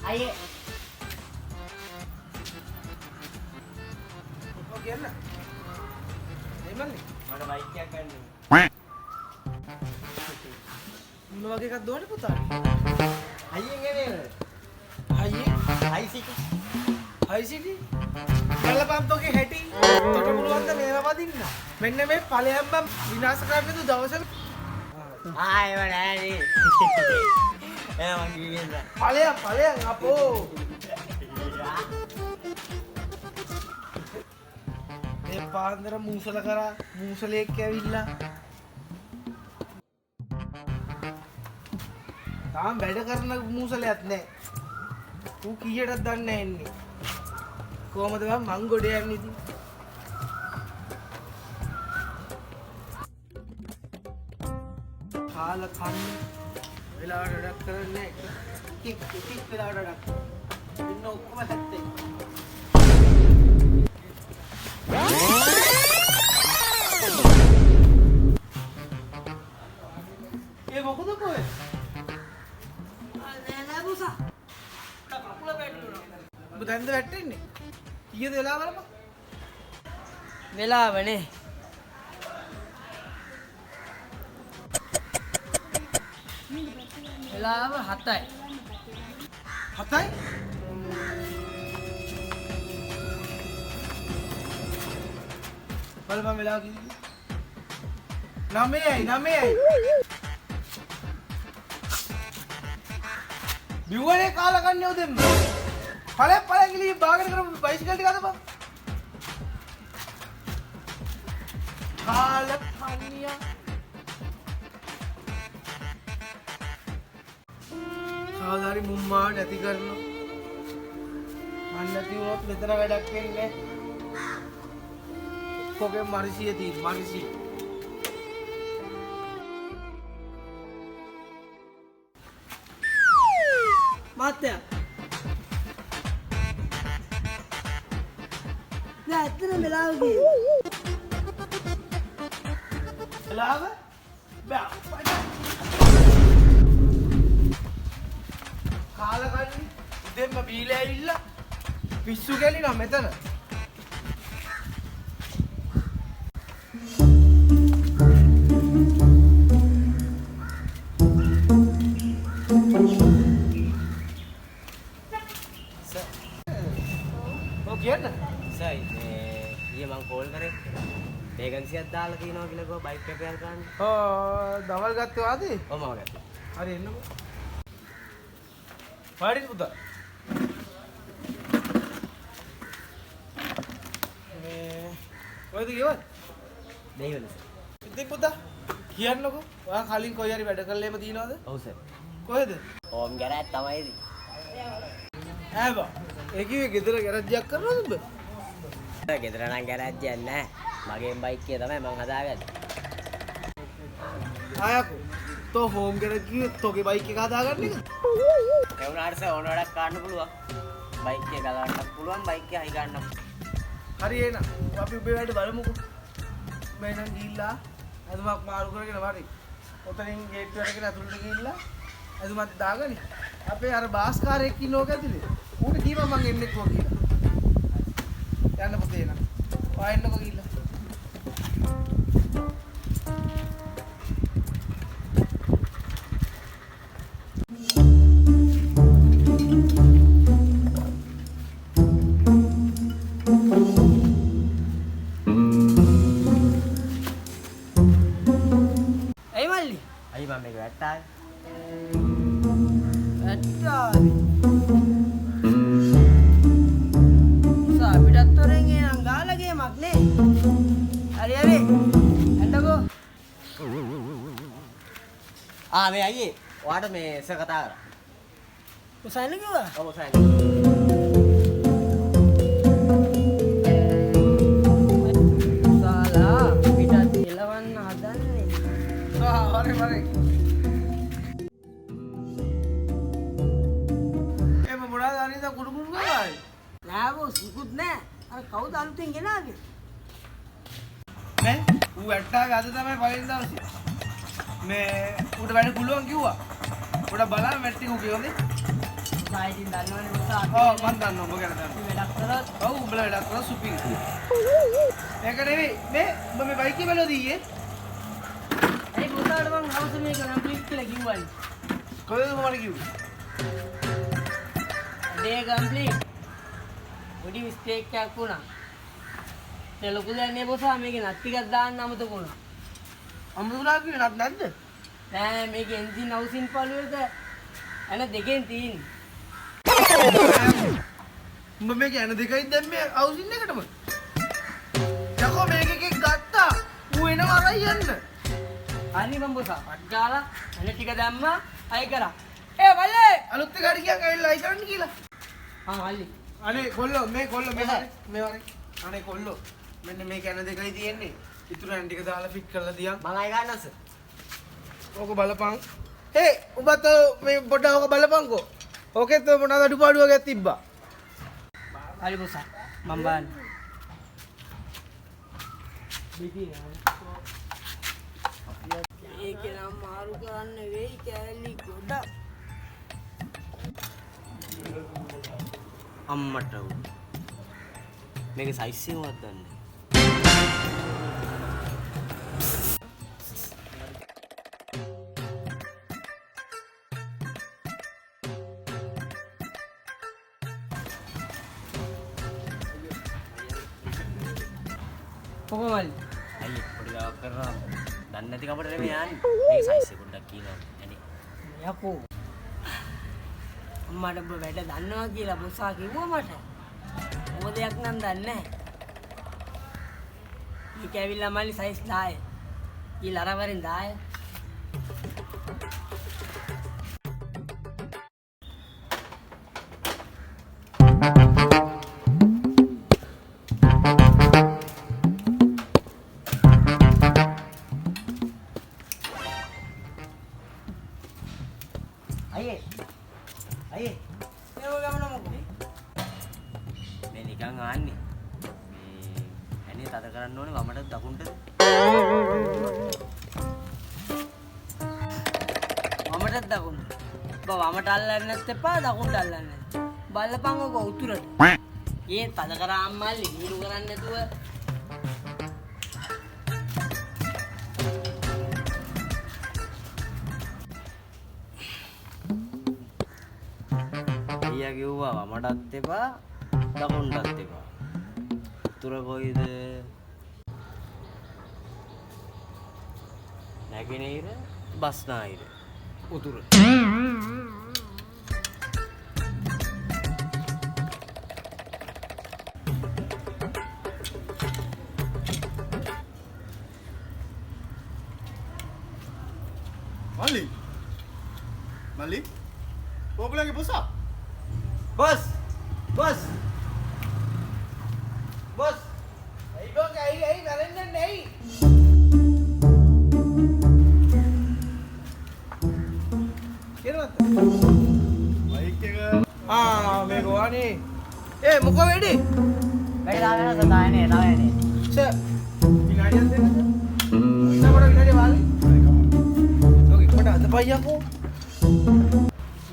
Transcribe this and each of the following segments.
අයියේ ඔක කියන්න එමන්නේ මට බයික් එකක් ගන්න මොන වගේ එකක්ද ඕනේ පුතා අයියෙන් එන්නේ අයියේ හයි සිටි හයි සිටි බලපන්තෝගේ හැටි තොට පුළුවන් ද මේවා වදින්න මෙන්න මේ ඵලයන්ම විනාශ කරන්න දු දවසක ආයෙම නෑනේ එයා මං කිව්වේ ඵලයන් අපෝ මේ පාන්දර මූසල කරා මූසලෙක් ඇවිල්ලා තාම වැඩ කරන මූසලයක් නෑ ඌ කීයටද දන්නේ නෑ එන්නේ කොහමද මං ගොඩ යන්නේ ඉතින් කාල කන්නේ වෙලාවට වැඩක් කරන්නේ නෑ ටික වෙලාවට වැඩක් ඉන්න ඔක්කොම හැත්තේ ඒ මොකද කොහෙ නෑ බුසා කකුල වැටුණා ඔබ දැන්ද වැටෙන්නේ කීයද වෙලාව බලපන් වෙලාවනේ වෙලාව 7යි 7යි බලපන් වෙලාව කීයද 9යි බිව්වනේ කාලා කන්නේ ඔය දෙන්න පළය ගිලි බාගෙන කරපු බයිසිකල් ටික අදපන් කාලා කන්නියා සාදාරි මුම්මා නැති කරනවා මන් නැති වුණොත් මෙතන වැඩක් වෙන්නේ කොගේ මරිසිය තියෙන මරිසිය මාත්‍යා නෑ ඇත්තටම වෙලාව ගියේ වෙලාව බෑ කාලා කන්නේ උදෙන්ම බීලා ඇවිල්ලා පිස්සු ගැලිනා මෙතන කියන්න සයි ඊයේ මං කෝල් කරේ වේකන්සියක් දාලා තියෙනවා කියලා ගෝ බයික් එක පෙරල් ගන්න. දවල් ගත්තේ වාදේ? ඔව් මම ගත්තා. හරි එන්නකෝ. පාඩි පුතා. මේ කොහෙද ගියවද? දෙයිවල. ඉතින් පුතා කියන්නකෝ. ඔයා කලින් කොයි හරි වැඩ කළේම තියනවද? ඔව් සර්. කොහෙද? ඕම් ගෑරේජ් තමයි ඉතින්. ඈ බා. ඒ කිව්වේ ගෙදර ගෑරේජ් එකක් කරනවද උඹ? ගෙදර නම් ගෑරේජ් එකක් නැහැ. මගේ බයික් එක තමයි මං හදාගත්තේ. ආයකෝ. තෝ හෝම් ගෑරේජ් කිව්වේ තෝගේ බයික් එක හදාගන්න එක? ඒ වුණාට සර් ඕන වැඩක් ගන්න පුළුවන්. බයික් එක ගලවන්නත් පුළුවන් බයික් එක හයි ගන්නත්. හරි එහෙනම් අපි උඹේ වැඩ බලමුකෝ. මම නම් ගිහිල්ලා අදුමක් මාරු කරගෙන වරි. ඔතනින් ගේට් එකට ඇතුළට ගිහිල්ලා අදුමත් දාගනි. අපේ අර බාස්කාරයෙක් ඉන්නෝක ඇතුලේ. ඌට කීවා මං එන්නේ කො කියලා. යන්න පුතේ එන්න. පායන්නකෝ ගිහිල්ලා. ඇයි මල්ලි? අයි මම මේක වැට්ටාවේ. ඇත්තාවේ. අපිටත් තොරෙන් එනම් ගාලා ගේමක් නේ. හරි හරි. එන්නකෝ. මේ අයියේ ඔයාට මේ සර් කතා කරා. උසයින් කිව්වා? ඔව් සර්. සාලා අපිටත් එලවන්න හදන්නේ. හරි. එම මොනවාද අනිත් කුඩු කුඩු ගායි? නෑ බොස් නිකුත් නෑ. අර කවුද අලුතෙන් ගෙනාවේ? නේ? ඌ වැට්ටාවේ අද තමයි පළවෙනි දවසේ. මේ ඌට වැඩ පුළුවන් කිව්වා. ඌට බලන්න වැට්ටි ඌ කියෝනේ. සායිතින් දන්නවනේ බොස්සා. ඔව් මන් දන්නවා ඔබ ගැන දන්නවා. වැඩක් කරොත් ඔව් උඹලා වැඩක් කරලා සුපිරි. මේක නෙවෙයි මේ උඹ මේ බයික් එක බලවද ඊයේ? ඒ බොස්සාට මං හවස මේක කම්ප්ලීට් කියලා කිව්වනේ. කොහෙද මම කිව්වේ? Day complete. පොඩි මිස්ටේක් එකක් වුණා. ඒ ලොකු දැන්නේ බොස්සා මේකේ නත් ටිකක් දාන්න අමතක වුණා. අමුතුලා කිව්වේ නැද්ද? නෑ මේකේ එන්ජින් හවුසින් පළුවේද එන දෙකෙන් තියෙන්නේ. උඹ මේක යන දෙකයි දැම්මේ හවුසින් එකටම. යකෝ මේක එකක් ගත්තා. ඌ එනවා අරයි යන්න. හරි මම බොස්සා පට් ගාලා එන ටික දැම්මා අය කරා. ඒ වල්ලේ අලුත් එක හරි ගියන් ඇවිල්ලා අයි කරන්න කියලා. වල්ලි. අනේ කොල්ලෝ මේ වරේ. අනේ කොල්ලෝ මෙන්න මේක යන දෙකයි තියෙන්නේ. ඉතුරු යන ටික දාලා ෆිට කරලා දියන්. මං අය ගන්නස. ඕක බලපන්. හේ උඹත් මේ පොඩ්ඩක් ඕක බලපන්කෝ. ඕකෙත් මොනවාද අඩුපාඩුවක් තිබ්බා. හරි බොස්සා මම බලන්න. ඒක නම් මාරු කරන්න වෙයි කෑලි ගොඩක්. අම්මට උ. මේකේ සයිස් එක මොකක්ද දන්නේ? කොහොමද? අයියේ පොඩි ගාවක් කරනවා. දන්නේ නැති කමට නෙමෙයි යන්නේ. මේකේ සයිස් එක පොඩ්ඩක් කියනවා. ඇනේ. යකෝ. අම්මට ඔබ වැඩ දන්නවා කියලා බොස්සා කිව්වා මට. මොකද දෙයක් නම් දන්නේ නැහැ. මේක ඇවිල්ලා මල්ලි සයිස් 10. ඊ ලරවරින් 10. අයියේ. අයියේ. ඒක ගමන මොකද? මේ නිකන් ආන්නේ. මේ ඇනේ තද කරන්න ඕනේ වමට දකුණට. වමටත් දකුණු. ඔබ වමට අල්ලන්නේ නැත් එපා දකුණට අල්ලන්නේ නැත්. බලපන් ඔක උතුරට. ඒ තද කරා අම්මල්ලි හිරු කරන්නේ නැතුව අයියා කිව්වා වමටත් එපා දකුණටත් එපා. උතුර කොයිද? නැගෙනහිර බස්නාහිර උතුර. මල්ලි ඕගලගේ බොසා බස් බස් බස් ඇයි වැරෙන්නේ නැයි. කියනවත්. බයික් එක මේක වානේ. ඒ මොකෝ වෙඩි? වැඩි දාගෙන සතායනේ තායනේ. සර්. විනාඩියක් දෙන්නද? ඉන්නකොට විනාඩිය වාගේ. ඔකේ කොට අද පයියකෝ.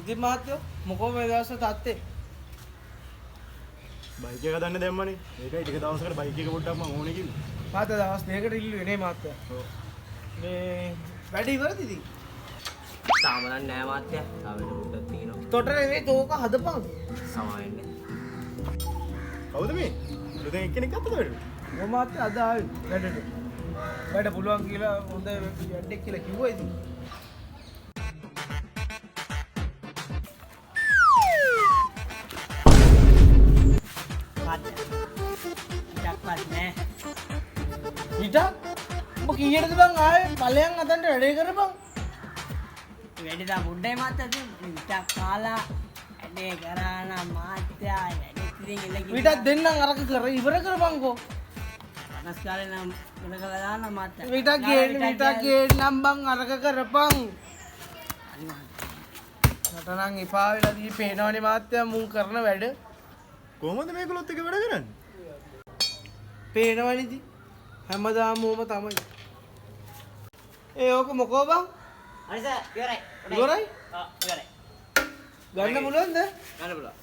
ඉතින් මාත්‍යෝ මොකෝ මේ දවස් තාත්තේ. බයික් එක ගන්න දැම්මනේ. ඒකයි ටික දවසකට බයික් එක පොඩ්ඩක් මම ඕනේ කිව්වේ. මාත් දවස් දෙකකට ඉල්ලුවේ නේ මාත්‍යා. ඔව්. මේ වැඩි ඉවරද ඉතින්? තාම නෑ මාත්‍යා. තාම උඩ තියෙනවා. තොට නෙවෙයි තෝක හදපන්. සමාවෙන්නේ. කවුද මේ? ලුදෙන් එක්කෙනෙක් අත්තද වැඩ? ඔය මාත්‍යා අද ආවේ වැඩට. වැඩ පුළුවන් කියලා හොඳ වැඩක් කියලා කිව්වා ඉතින්. ඩක්වත් නෑ. ඊට ඔබ කීයටද බං ආවේ ඵලයන් අතන්ට වැඩේ කරපන්. වැඩි දා මුඩේ මාත්‍යා විතක් කාලා වැඩේ කරා නම් මාත්‍යා වැඩේ ඉතින් එළ කිව්වා. ඊටත් දෙන්නම් අරක කර ඉවර කරපන්කෝ. අනස් කාලේ නම් මොන කළා දාන්න මාත්‍යා. ඊටත් ගේන්නම් බං අරක කරපන්. නටනම් එපා වෙලා දී පේනවනේ මාත්‍යා මුන් කරන වැඩ. කොහොමද මේගොල්ලොත් එක වැඩ කරන්නේ? පේනවනේ ඉතින්. හැමදාම ඕම තමයි. ඒ ඕක මොකෝ බං? හරි සර් ඉවරයි. ඉවරයි? ඔව් ඉවරයි. ගන්න පුළුවන්ද? ගන්න පුළුවන්.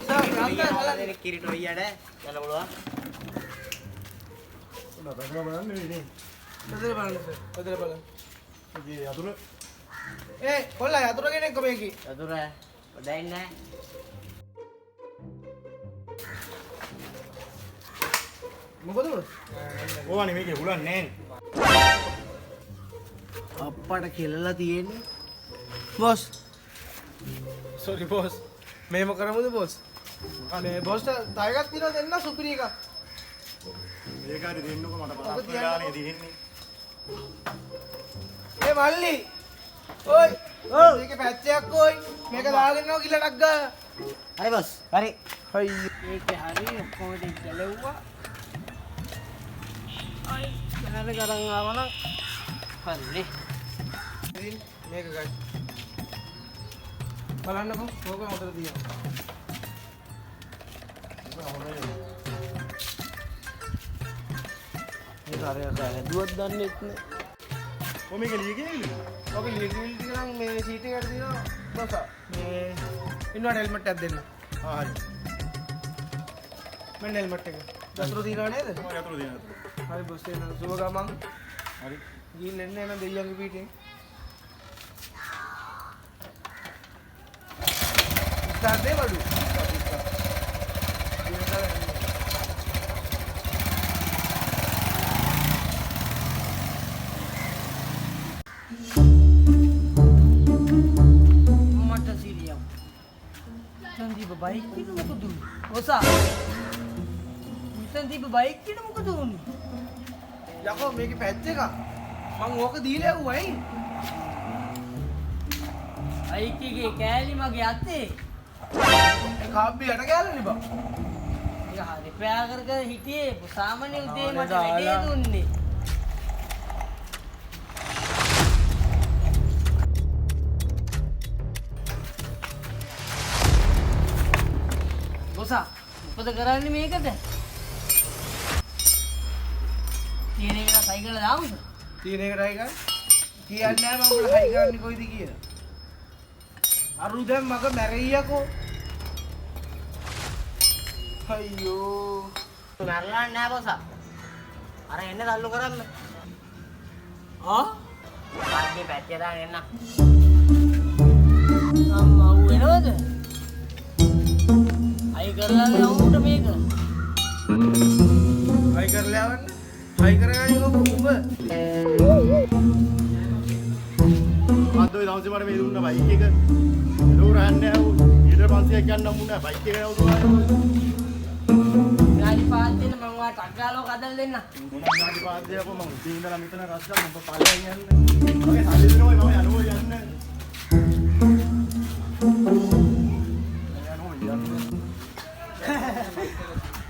සර් යන්න බලන්න. කිරිට ඔයියට ගන්න පුළුවන්. උඩ බගලා බලන්න නේ. මෙතන බලන්න සර්. මෙතන බලන්න. ඉතින් යතුරු කොල්ලා යතුරු කෙනෙක් මේකේ. යතුර පොඩ්ඩයි නෑ. මොකද උන? ඕවනේ මේකේ හුලන් නෑනේ. අප්පට කෙලලා තියෙන්නේ. බොස්. Sorry boss. මේම කරමුද බොස්? අනේ බොස්ට තව එකක් තියෙනවා දෙන්න සුපිරි එකක්. මේක හරි දෙන්නකො මට ඔක බලන්න තියන්න. ගානේ තියෙන්නේ. ඒ මල්ලි. ඔයි. මේකේ පැච්චයක් ඔයි. මේක දාගෙන යනවා කිලටක් ගා. හරි බොස්. හරි. හයි. ඒක හරි ඔක්කොම දෙක ගැලෙව්වා. අයි බැලර කරන් ආවනම් හරිනේ. ඉතින් මේක ගයි. බලන්නකෝ ඕක මොකටද තියෙන්නේ. ඒක හරියට හැදුවත් දන්නේ නැහැ. ඔය මේක ලියගෙන ඔක ලිවිල් ටික නම් මේ සීට් එකට තියෙනවා බොස්. මේ ඉන්නවට හෙල්මට් එකක් දෙන්න. හරි. මෙන්න හෙල්මට් එක. දතුරු තියනවා නේද? ඔය යතුරු දෙන්න යතුරු. හරි බොස් එන්න සුව ගමන්. හරි. ගිහින් එන්න එන දෙයියන්ගේ පිටින්. ස්ටාර්ට් දෙ බඩු. මට සිරියම්. සංදීප බයික් එක මොකද උනේ? ඔසා. සංදීප බයික් එක මොකද උනේ? යකෝ මේකේ පැච් එක. මං ඕක දීලා යවුවයි. බයික් එකේ කෑලි මගේ අතේ. ඒ කාබ්බි යට ගෑලනේ බා. ඒක හරි ප්‍රයා කර කර හිටියේ සාමාන්‍ය උදේ මට වැඩේ දුන්නේ. ඔසා මොකද කරන්නේ මේකට? තියෙන එක සයිකල් දාමුද? තියෙන එකට හයි ගන්න. කියන්නේ නැහැ මම උඹට හයි ගන්න කොයිද කියලා. අරු දැන් මග මැරෙයියකෝ. අයියෝ. මරලා නෑ බොස්. අර එන්න තල්ලු කරන්න. ආ? මාර්ගේ පැච්චය දාගෙන එන්න. අම්මා ඌ එනවද? අය කරලා නමුට මේක. හයි කරලා යවන්න. හයි කරගන්නේ ඔබ උඹ. අද ඔය දවසේ මට මේ දුන්න බයික් එක. ඒක උරන්නේ ආව. ඊට 500ක් යන්න හම්බුනේ බයික් එක නවතුනා. නාලි පාත් දෙන්න මම ඔයාට අග්ගාලෝ කදලා දෙන්න. මොනවා නාටි පාද්දේ අපෝ මම උදේ ඉඳලා මෙතන රස්සා මම පල්ලෙන් යන්නේ. මගේ සල්ලි දෙනවා මම යනවා යන්නේ.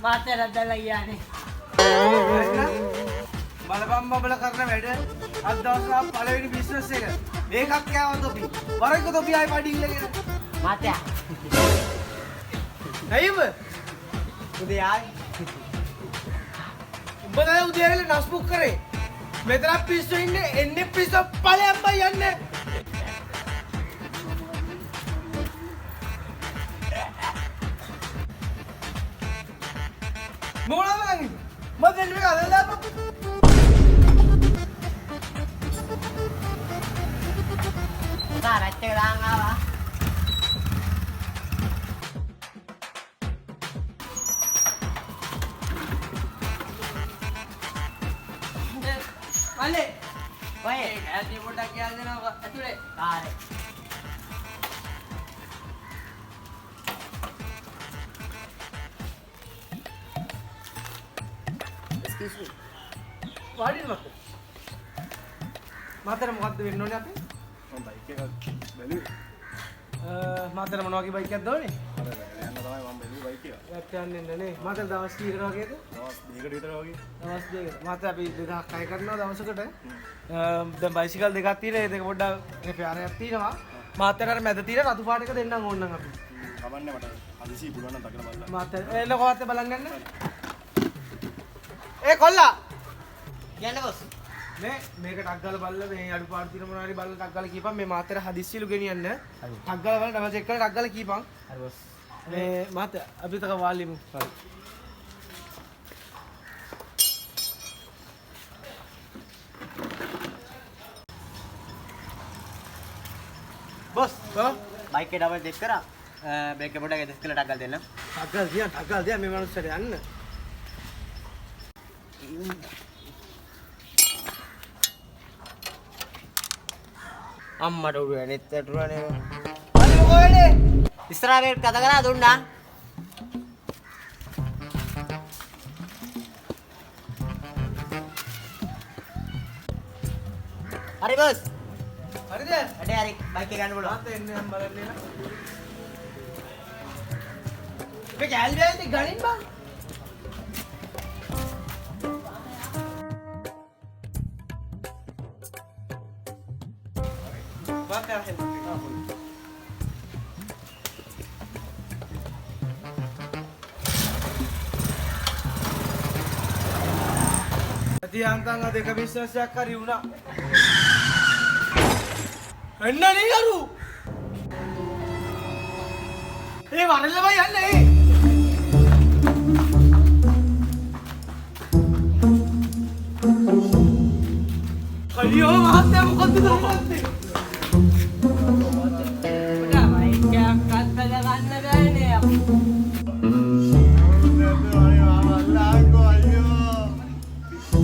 මාතේ රද්දලා ගියානේ. බලපම් බබල කරන වැඩ අද දවසේ පළවෙනි බිස්නස් එක. මේකක් කෑවොත් අපි. වරක තොපි ආයි පඩි ඉල්ලගෙන. මාතේ. ඇයිම? උදේ ආයි. උඹ දැන් උදේ ඇවිල්ලා නස්බුක් කරේ. මෙතන පිස්සු ඉන්නේ එන්නේ පිස්සු ඵලයන් බයි යන්නේ. මොනවද නංගි? මම දෙන්න මේක අදලා දාපන්. රැච් එක දාන් ආවා. මල්ලේ. ඔය ඇල්ටි පොඩක් කියලා දෙනවා ඇතුලේ. කාරේ. excuse me. වාඩි වෙන්න මත. මාතර මොකද්ද වෙන්න ඕනේ අපි? මම බයික් එක බැලුවේ. මාතර මොනවා වගේ බයික් එකක්ද ඕනේ? අර යන්න තමයි මම බැලුවේ බයික් එක. යක් යන්නේ නේ. මාතර දවස් කීයකට වගේද? දවස් දෙකකට විතර වගේ. දවස් දෙකකට. මාතර අපි 2000ක් අය කරනවා දවසකට. දැන් බයිසිකල් දෙකක් තියෙනවා. ඒ දෙක පොඩ්ඩක් රිපෙයාරයක් තියෙනවා. මාතර අර මැද තියෙන රතු පාට එක දෙන්නම් ඕනනම් අපි. කවන්නේ මට හදිසි පුළුවන් නම් දකලා බලන්න. මාතර එළ කොහොමද බලන් ගන්න? ඒ කොල්ලා යන්න බොස්. මේක ටක් ගාලා බලලා මේ අඩුපාඩු තියෙන මොනවා හරි බලලා ටක් ගාලා කියපන් මේ මාතර හදිස්සියලු ගෙනියන්න. ටක් ගාලා බලලා ඩබල් චෙක් කරලා ටක් ගාලා කියපන්. හරි බොස්. මේ මාත අපි තක වාලිමු. හරි. බොස් කො? බයික් එක ඩබල් චෙක් කරා. බ්‍රේක් එක පොඩ්ඩක් ඇඩ්ජස්ට් කරලා ටක් ගාලා දෙන්න. ටක් ගාලා දියා මේ මනුස්සයාට යන්න. අම්මට උරුවේ නෙත් ඇටුරනේ. හරි මොකෝනේ? ඉස්සරහා බ්‍රේක් කතා කරලා දුන්නා. හරි බොස්. හරිද? වැඩේ හරි බයික් එක ගන්න පුළුවන්. මාත එන්නේ නම් බලන්නේ නා. මේ කැල්වියන්ටි ගනින් බං. මාත ආහෙන්. අධ්‍යාන්තං අධික විශ්වාසයක් හරි වුණා. එන්න නීගරු. ඒ වරල්ලමයි යන්නේ. අයියෝ මහත්තයා මොකද්ද කරන්නේ? පුතා බයික් එකක් අත්දැක ගන්න බෑනේ.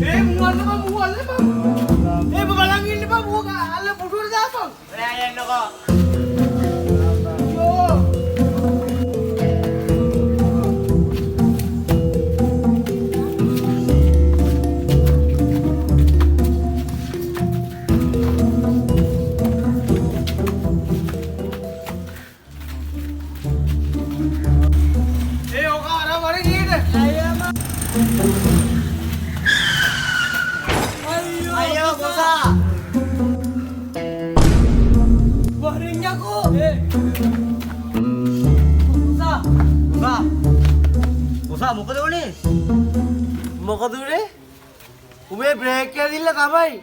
ඒ මුවල්ල බං. ඒ බලන් ඉන්න බං මුව අල්ල පුටුවට දාපන්. ඔයා යන්නකෝ. අයියෝ. ඒ ඔක අර වර ගියද? අයියෝ බොසා. වරින් යකෝ. බොසා මොකද උනේ? මොකද උනේ? උඹේ බ්‍රේක් එක දිල්ල තමයි.